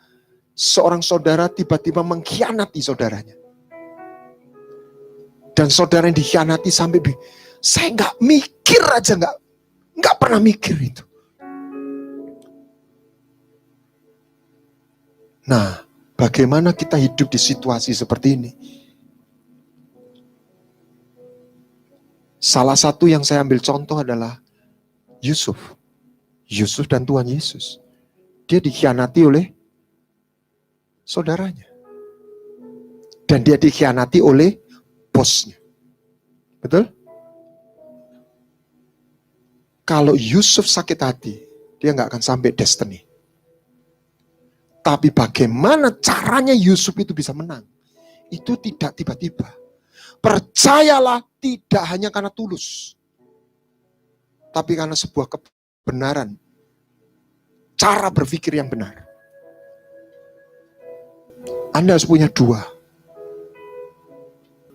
seorang saudara tiba-tiba mengkhianati saudaranya. Dan saudara yang dikhianati sampai saya nggak mikir aja, nggak pernah mikir itu. Nah, bagaimana kita hidup di situasi seperti ini? Salah satu yang saya ambil contoh adalah Yusuf dan Tuhan Yesus. Dia dikhianati oleh saudaranya. Dan dia dikhianati oleh bosnya. Betul? Kalau Yusuf sakit hati, dia nggak akan sampai destiny. Tapi bagaimana caranya Yusuf itu bisa menang? Itu tidak tiba-tiba. Percayalah, tidak hanya karena tulus. Tapi karena sebuah kebenaran. Cara berpikir yang benar. Anda harus punya dua.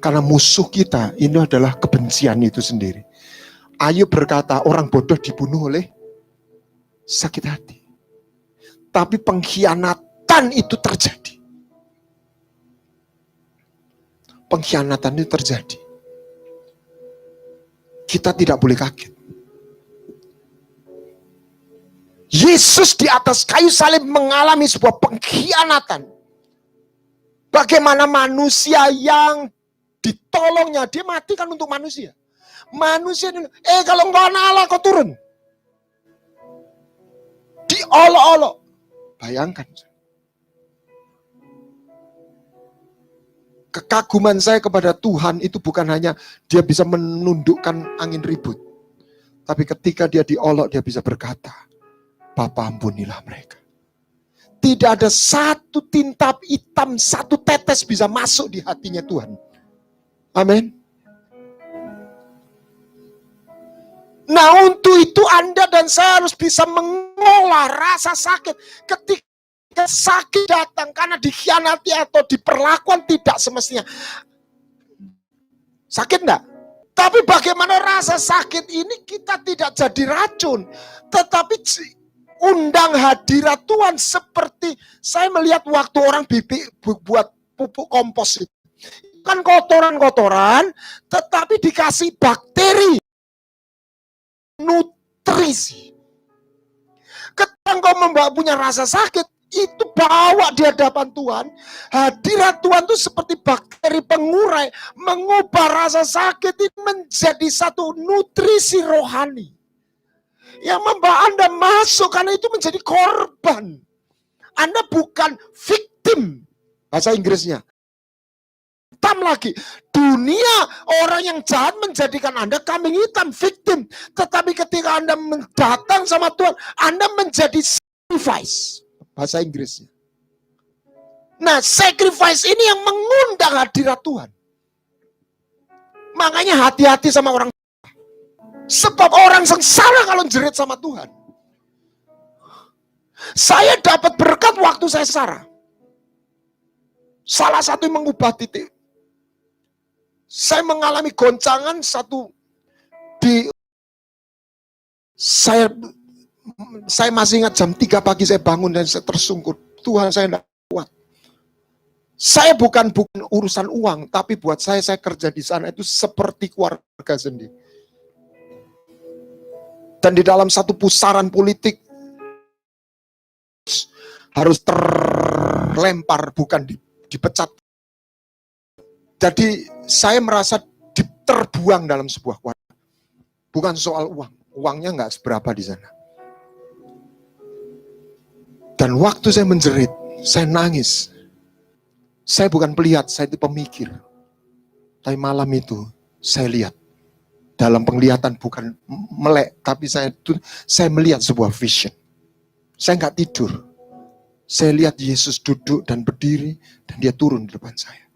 Karena musuh kita ini adalah kebencian itu sendiri. Ayub berkata, orang bodoh dibunuh oleh sakit hati. Tapi pengkhianatan itu terjadi. Pengkhianatan itu terjadi. Kita tidak boleh kaget. Yesus di atas kayu salib mengalami sebuah pengkhianatan. Bagaimana manusia yang ditolongnya, dia mati kan untuk manusia. Manusia dulu. Kalau engkau anak Allah, kau turun. Diolok-olok. Bayangkan. Kekaguman saya kepada Tuhan itu bukan hanya dia bisa menundukkan angin ribut. Tapi ketika dia diolok, dia bisa berkata, Bapa ampunilah mereka. Tidak ada satu tinta hitam, satu tetes bisa masuk di hatinya Tuhan. Amin. Nah, untuk itu Anda dan saya harus bisa mengolah rasa sakit ketika sakit datang karena dikhianati atau diperlakukan tidak semestinya. Sakit enggak? Tapi bagaimana rasa sakit ini kita tidak jadi racun, tetapi undang hadirat Tuhan. Seperti saya melihat waktu orang buat pupuk kompos itu. Kan kotoran-kotoran, tetapi dikasih bakteri, nutrisi. Ketika engkau punya rasa sakit, itu bawa di hadapan Tuhan. Hadirat Tuhan itu seperti bakteri pengurai, mengubah rasa sakit itu menjadi satu nutrisi rohani yang membawa Anda masuk, karena itu menjadi korban. Anda bukan victim, bahasa Inggrisnya. Hitam lagi, dunia orang yang jahat menjadikan Anda kambing hitam, victim. Tetapi ketika Anda datang sama Tuhan, Anda menjadi sacrifice, bahasa Inggrisnya. Nah, sacrifice ini yang mengundang hadirat Tuhan. Makanya hati-hati sama orang. Sebab orang sengsara kalau jerit sama Tuhan. Saya dapat berkat waktu saya sengsara. Salah satu yang mengubah titik. Saya mengalami goncangan satu di saya masih ingat jam 3 pagi saya bangun dan saya tersungkur. Tuhan, saya tidak kuat. Saya bukan urusan uang, tapi buat saya kerja di sana itu seperti keluarga sendiri. Dan di dalam satu pusaran politik harus terlempar, bukan dipecat. Jadi saya merasa terbuang dalam sebuah keluarga. Bukan soal uang. Uangnya nggak seberapa di sana. Dan waktu saya menjerit, saya nangis. Saya bukan pelihat, saya itu pemikir. Tapi malam itu saya lihat. Dalam penglihatan bukan melek, tapi saya melihat sebuah vision. Saya nggak tidur. Saya lihat Yesus duduk dan berdiri, dan dia turun di depan saya.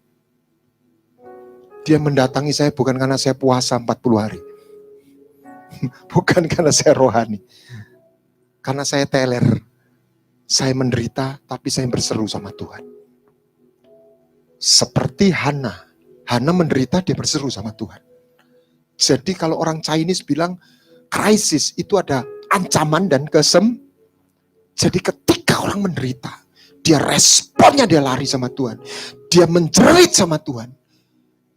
Dia mendatangi saya bukan karena saya puasa 40 hari. Bukan karena saya rohani. Karena saya teler. Saya menderita, tapi saya berseru sama Tuhan. Seperti Hana. Hana menderita, dia berseru sama Tuhan. Jadi kalau orang Chinese bilang krisis itu ada ancaman dan Jadi ketika orang menderita, dia responnya dia lari sama Tuhan. Dia menjerit sama Tuhan.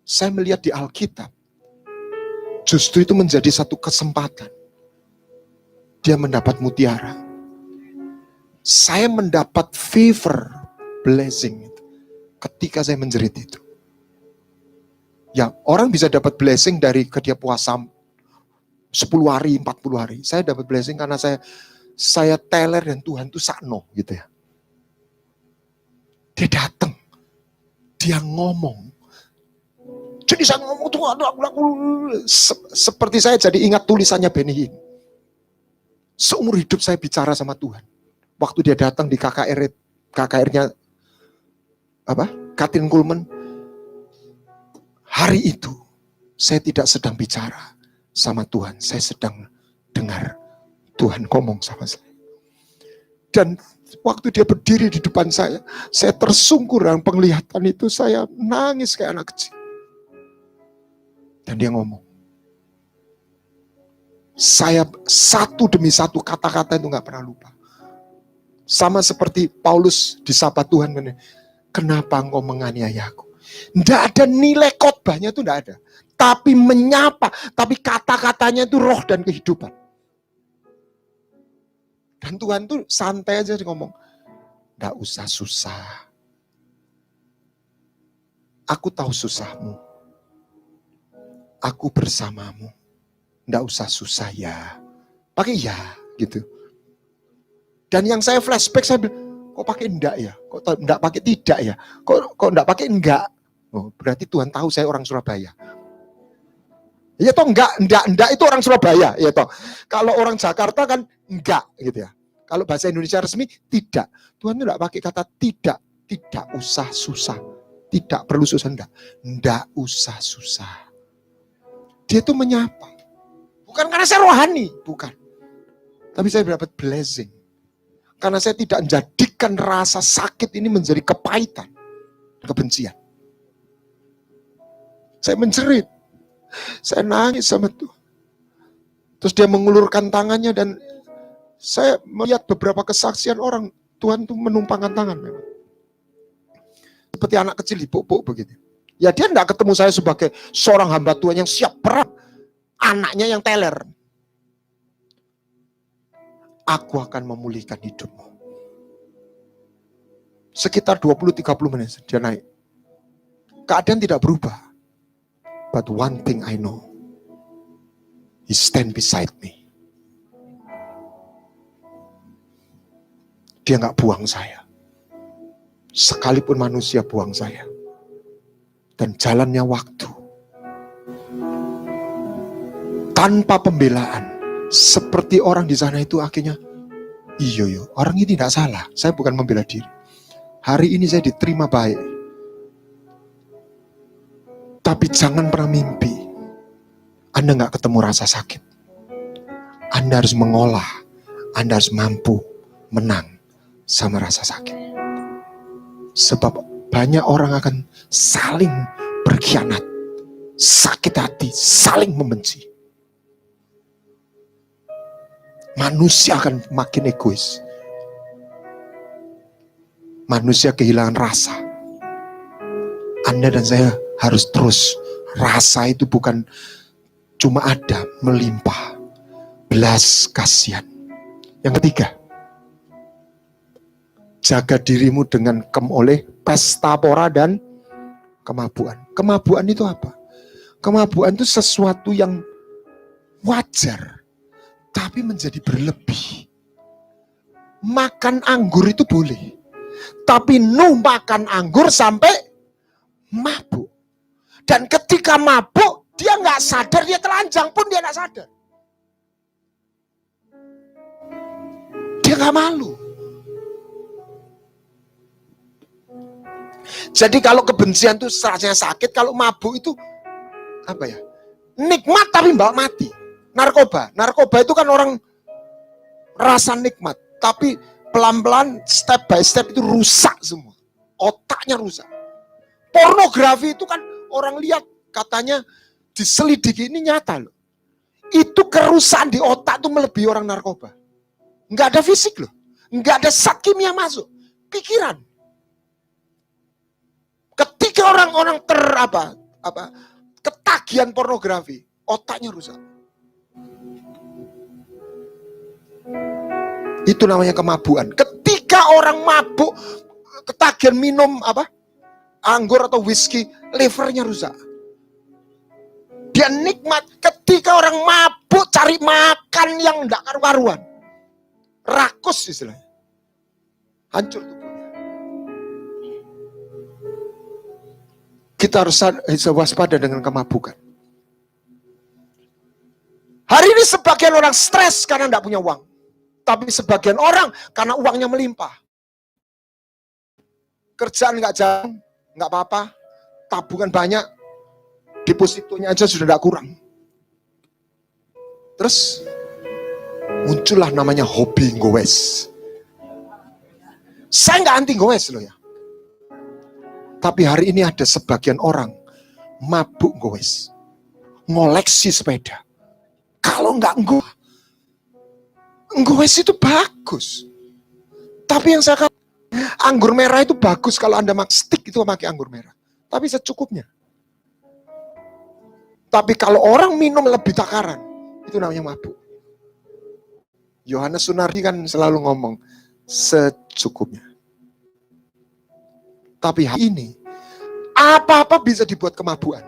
Saya melihat di Alkitab, justru itu menjadi satu kesempatan. Dia mendapat mutiara. Saya mendapat favor, blessing itu ketika saya menjerit itu. Ya, orang bisa dapat blessing dari dia puasa 10 hari, 40 hari. Saya dapat blessing karena saya teler dan Tuhan itu sakno gitu ya. Dia datang. Dia ngomong. Jadi saya ngomong tuh seperti saya jadi ingat tulisannya Benny Hinn. Seumur hidup saya bicara sama Tuhan. Waktu dia datang di KKR-nya Kathryn Kuhlman. Hari itu saya tidak sedang bicara sama Tuhan. Saya sedang dengar Tuhan ngomong sama saya. Dan waktu dia berdiri di depan saya tersungkur dalam penglihatan itu, saya nangis kayak anak kecil. Dan dia ngomong. Saya satu demi satu kata-kata itu gak pernah lupa. Sama seperti Paulus disapa Tuhan. Kenapa engkau menganiaya aku? Tidak ada nilai khotbahnya itu tidak ada. Tapi menyapa. Tapi kata-katanya itu roh dan kehidupan. Dan Tuhan tuh santai aja ngomong. Tidak usah susah. Aku tahu susahmu. Aku bersamamu. Nggak usah susah ya. Pakai ya gitu. Dan yang saya flashback, saya bilang, kok pakai enggak ya? Kok enggak pakai tidak ya? Kok enggak pakai enggak? Oh, berarti Tuhan tahu saya orang Surabaya. Ya toh enggak itu orang Surabaya, ya toh. Kalau orang Jakarta kan enggak gitu ya. Kalau bahasa Indonesia resmi tidak. Tuhan itu enggak pakai kata tidak usah susah. Tidak perlu susah, enggak usah susah. Dia itu menyapa. Bukan karena saya rohani, bukan. Tapi saya dapat blessing. Karena saya tidak menjadikan rasa sakit ini menjadi kepahitan, kebencian. Saya menjerit. Saya nangis sama Tuhan. Terus dia mengulurkan tangannya dan saya melihat beberapa kesaksian orang. Tuhan tuh menumpangkan tangan memang. Seperti anak kecil dipuk-puk begitu. Ya dia tidak ketemu saya sebagai seorang hamba Tuhan yang siap perang. Anaknya yang teler. Aku akan memulihkan hidupmu. Sekitar 20-30 menit dia naik. Keadaan tidak berubah. But one thing I know. He stand beside me. Dia nggak buang saya. Sekalipun manusia buang saya. Dan jalannya waktu. Tanpa pembelaan. Seperti orang di sana itu akhirnya. Iya, orang ini tidak salah. Saya bukan membela diri. Hari ini saya diterima baik. Tapi jangan pernah mimpi. Anda nggak ketemu rasa sakit. Anda harus mengolah. Anda harus mampu menang sama rasa sakit. Sebab banyak orang akan saling berkhianat, sakit hati, saling membenci. Manusia akan makin egois. Manusia kehilangan rasa. Anda dan saya harus terus. Rasa itu bukan cuma ada, melimpah. Belas kasihan. Yang ketiga, jaga dirimu dengan oleh pesta pora dan kemabuan. Kemabuan itu apa? Kemabuan itu sesuatu yang wajar, tapi menjadi berlebih. Makan anggur itu boleh, tapi Nuh makan anggur sampai mabuk. Dan ketika mabuk, dia nggak sadar, dia telanjang pun dia nggak sadar. Dia nggak malu. Jadi kalau kebencian itu rasanya sakit, kalau mabuk itu apa ya? Nikmat tapi bawa mati. Narkoba itu kan orang rasa nikmat, tapi pelan-pelan step by step itu rusak semua. Otaknya rusak. Pornografi itu kan orang lihat katanya diselidiki, ini nyata loh. Itu kerusakan di otak tuh melebihi orang narkoba. Enggak ada fisik loh. Enggak ada zat kimia masuk. Pikiran. Ketika orang-orang ketagihan pornografi, otaknya rusak. Itu namanya kemabuan. Ketika orang mabuk, ketagihan minum anggur atau whisky, livernya rusak. Dia nikmat. Ketika orang mabuk cari makan yang enggak karu-karuan, rakus istilahnya, hancur tubuhnya. Kita harus waspada dengan kemabukan. Hari ini sebagian orang stres karena enggak punya uang. Tapi sebagian orang karena uangnya melimpah. Kerjaan enggak jalan, enggak apa-apa. Tabungan banyak, depositonya aja sudah enggak kurang. Terus muncullah namanya hobi ngowes. Saya enggak anti ngowes loh ya. Tapi hari ini ada sebagian orang mabuk ngowes. Ngoleksi sepeda. Kalau enggak ngowes itu bagus. Tapi yang saya katakan, anggur merah itu bagus kalau Anda makan stick itu pakai anggur merah. Tapi secukupnya. Tapi kalau orang minum lebih takaran, itu namanya mabuk. Yohanes Sunardi kan selalu ngomong, secukupnya. Tapi hari ini, apa-apa bisa dibuat kemabuan.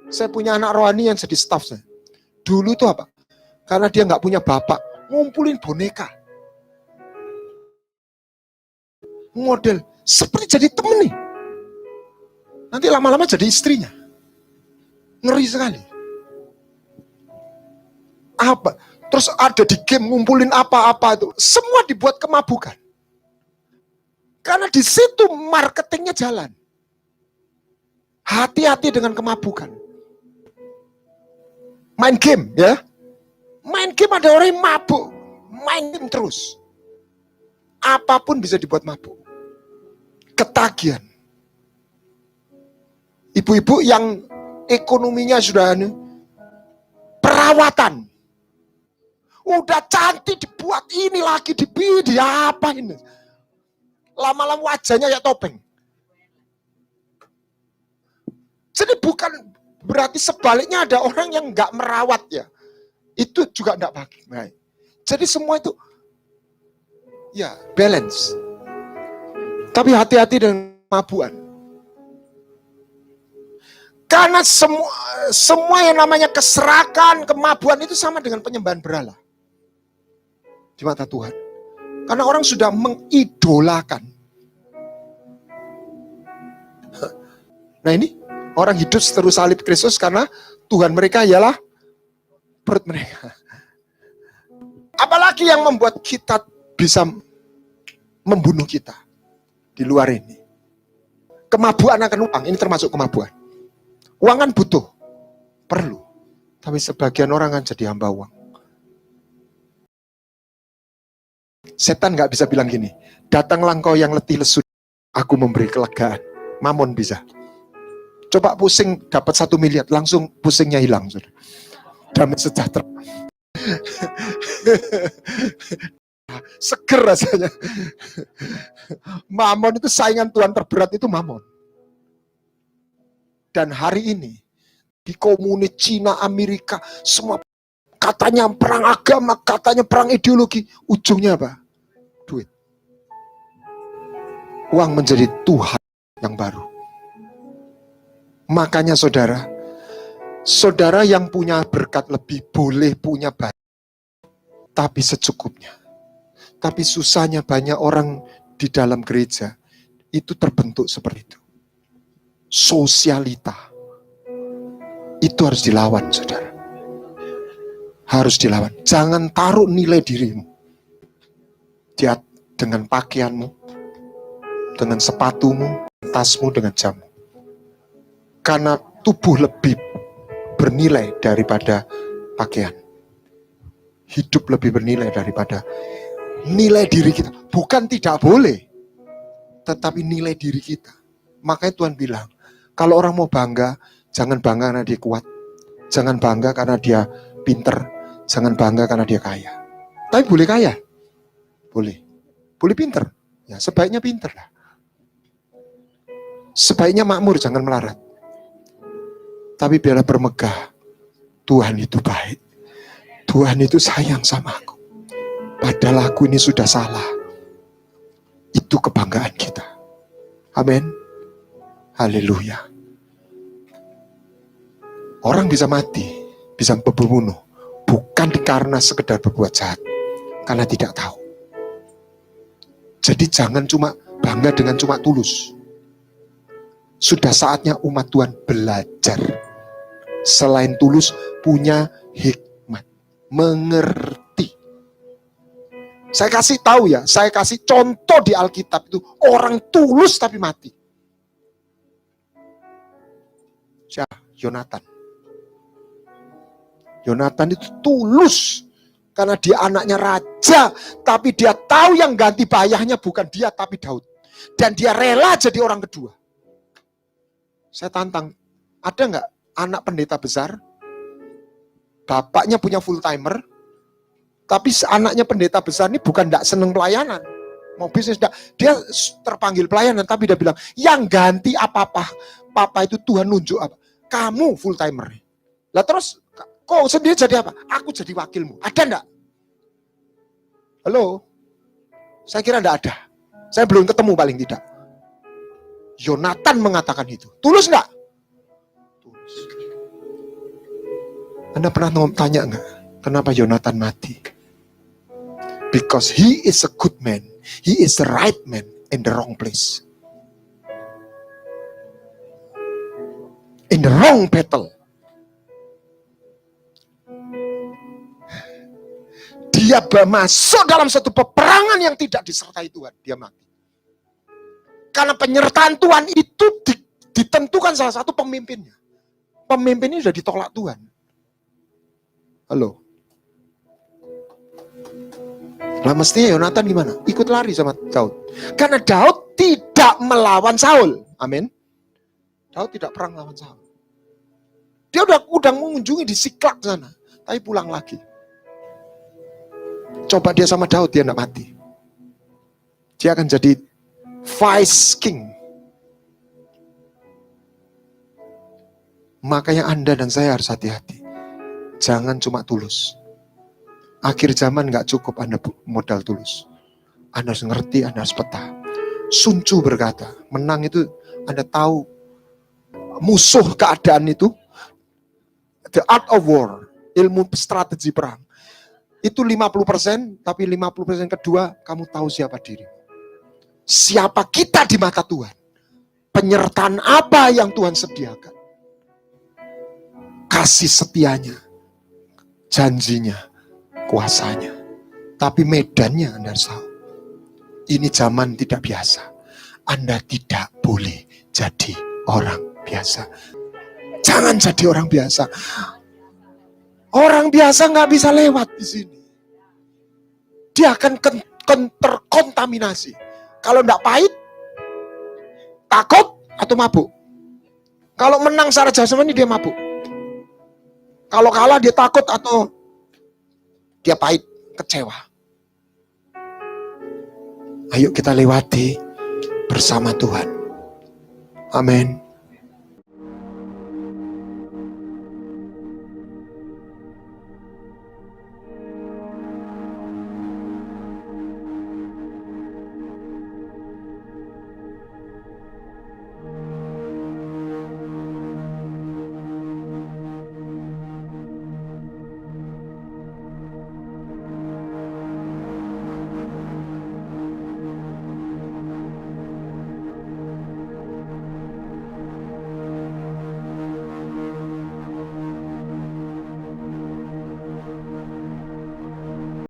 Saya punya anak rohani yang jadi staff saya. Dulu itu apa? Karena dia nggak punya bapak, ngumpulin boneka. Model, seperti jadi temen nih. Nanti lama-lama jadi istrinya. Ngeri sekali. Apa? Terus ada di game ngumpulin apa-apa itu. Semua dibuat kemabukan. Karena di situ marketingnya jalan. Hati-hati dengan kemabukan. Main game ya. Main game ada orang yang mabuk. Main game terus. Apapun bisa dibuat mabuk. Ketagihan. Ibu-ibu yang ekonominya sudah perawatan. Udah cantik dibuat ini lagi diapain. Lama-lama wajahnya kayak topeng. Jadi bukan berarti sebaliknya ada orang yang nggak merawat ya. Itu juga enggak baik. Jadi semua itu ya balance. Tapi hati-hati dengan kemabuan. Karena semua yang namanya keserakan, kemabuan itu sama dengan penyembahan berhala. Di mata Tuhan. Karena orang sudah mengidolakan. Nah ini orang hidup seterus salib Kristus karena Tuhan mereka ialah perut mereka. Apalagi yang membuat kita bisa membunuh kita di luar ini. Kemabuan akan utang, ini termasuk kemabuan. Uang kan butuh, perlu. Tapi sebagian orang kan jadi hamba uang. Setan gak bisa bilang gini, datanglah engkau yang letih lesu, aku memberi kelegaan. Mamon bisa. Coba pusing dapat 1 miliar, langsung pusingnya hilang. Damai sejahtera. Seger rasanya. Mamon itu saingan Tuhan terberat itu mamon. Dan hari ini di komunis Cina, Amerika, semua katanya perang agama, katanya perang ideologi, ujungnya apa? Duit. Uang menjadi Tuhan yang baru. Makanya saudara yang punya berkat lebih boleh punya banyak, tapi secukupnya. Tapi susahnya banyak orang di dalam gereja itu terbentuk seperti itu. Sosialita itu harus dilawan, saudara. Harus dilawan. Jangan taruh nilai dirimu dia dengan pakaianmu, dengan sepatumu, tasmu, dengan jammu. Karena tubuh lebih bernilai daripada pakaian. Hidup lebih bernilai daripada nilai diri kita. Bukan tidak boleh, tetapi nilai diri kita. Makanya Tuhan bilang, kalau orang mau bangga, jangan bangga karena dia kuat. Jangan bangga karena dia pinter. Jangan bangga karena dia kaya. Tapi boleh kaya. Boleh. Boleh pinter. Ya, sebaiknya pinter lah. Sebaiknya makmur, jangan melarat. Tapi biarlah bermegah. Tuhan itu baik. Tuhan itu sayang sama aku. Padahal aku ini sudah salah. Itu kebanggaan kita. Amin. Haleluya. Orang bisa mati, bisa membunuh, bukan karena sekedar berbuat jahat, karena tidak tahu. Jadi jangan cuma bangga dengan cuma tulus. Sudah saatnya umat Tuhan belajar. Selain tulus, punya hikmat, mengerti. Saya kasih tahu ya, saya kasih contoh di Alkitab itu orang tulus tapi mati. Siapa? Yonatan. Yonatan itu tulus karena dia anaknya raja, tapi dia tahu yang ganti bayahnya bukan dia tapi Daud. Dan dia rela jadi orang kedua. Saya tantang, ada nggak anak pendeta besar, bapaknya punya full timer, tapi anaknya pendeta besar ini bukan nggak seneng pelayanan, mau bisnis, dia terpanggil pelayanan, tapi dia bilang, yang ganti apa-apa, papa itu Tuhan nunjuk apa, kamu full timer. Lah terus, kau sendiri jadi apa? Aku jadi wakilmu. Ada enggak? Halo? Saya kira enggak ada. Saya belum ketemu paling tidak. Yonatan mengatakan itu. Tulus enggak? Tulus. Anda pernah tanya enggak? Kenapa Yonatan mati? Because he is a good man. He is the right man in the wrong place. In the wrong battle. Dia masuk dalam satu peperangan yang tidak disertai Tuhan. Dia mati. Karena penyertaan Tuhan itu ditentukan salah satu pemimpinnya. Pemimpinnya sudah ditolak Tuhan. Halo. Lah mestinya Yonatan gimana? Ikut lari sama Daud. Karena Daud tidak melawan Saul. Amin. Daud tidak perang melawan Saul. Dia udah mengunjungi di Siklak sana. Tapi pulang lagi. Coba dia sama Daud, dia tidak mati. Dia akan jadi vice king. Makanya Anda dan saya harus hati-hati. Jangan cuma tulus. Akhir zaman gak cukup Anda modal tulus. Anda harus ngerti, Anda harus peta. Sun Tzu berkata, menang itu Anda tahu musuh keadaan itu. The art of war, ilmu strategi perang. Itu 50%, tapi 50% kedua kamu tahu siapa diri. Siapa kita di mata Tuhan. Penyertaan apa yang Tuhan sediakan. Kasih setianya, janjinya, kuasanya. Tapi medannya Anda harus tahu. Ini zaman tidak biasa. Anda tidak boleh jadi orang biasa. Jangan jadi orang biasa. Orang biasa nggak bisa lewat di sini. Dia akan terkontaminasi. Kalau nggak pahit, takut atau mabuk. Kalau menang secara jasmani dia mabuk. Kalau kalah dia takut atau dia pahit, kecewa. Ayo kita lewati bersama Tuhan. Amin.